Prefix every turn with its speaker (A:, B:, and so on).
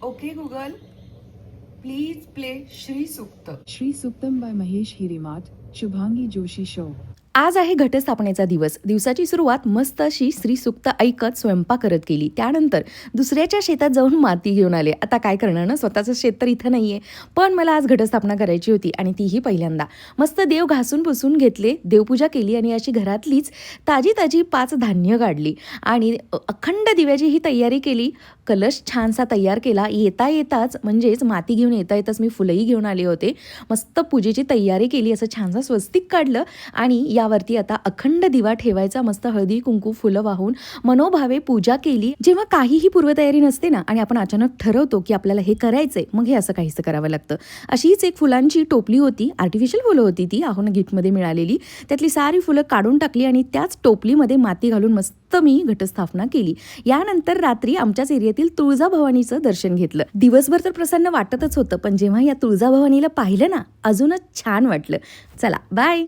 A: Okay Google, please play Shri Sukta.
B: Shri Suktam by Mahesh Hiremath, Shubhangi Joshi show.
C: आज आहे घटस्थापनेचा दिवस. दिवसाची सुरुवात मस्त अशी श्रीसूक्त ऐकत स्वयंपाक करत केली. त्यानंतर दुसऱ्याच्या शेतात जाऊन माती घेऊन आले. आता काय करणार ना, स्वतःचं शेत तर इथं नाही आहे, पण मला आज घटस्थापना करायची होती आणि तीही पहिल्यांदा. मस्त देव घासून पुसून घेतले, देवपूजा केली आणि अशी घरातलीच ताजी ताजी 5 धान्य काढली आणि अखंड दिव्याची ही तयारी केली. कलश छानसा तयार केला. येता येताच म्हणजेच माती घेऊन येताच मी फुलंही घेऊन आले होते. मस्त पूजेची तयारी केली, असं छानसा स्वस्तिक काढलं आणि यावरती आता अखंड दिवा ठेवायचा. मस्त हळदी कुंकू फुलं वाहून मनोभावे पूजा केली. जेव्हा काहीही पूर्वतयारी नसते ना आणि आपण अचानक ठरवतो की आपल्याला हे करायचंय, मग हे असं काहीसं करावं लागतं. अशीच एक फुलांची टोपली होती, आर्टिफिशियल फुलं होती ती आहोन गिफ्टमध्ये मिळालेली. त्यातली सारी फुलं काढून टाकली आणि त्याच टोपलीमध्ये माती घालून मस्त मी घटस्थापना केली. यानंतर रात्री आमच्याच एरियातील तुळजाभवानीचं दर्शन घेतलं. दिवसभर तर प्रसन्न वाटतच होतं, पण जेव्हा या तुळजाभवानीला पाहिलं ना, अजूनच छान वाटलं. चला बाय.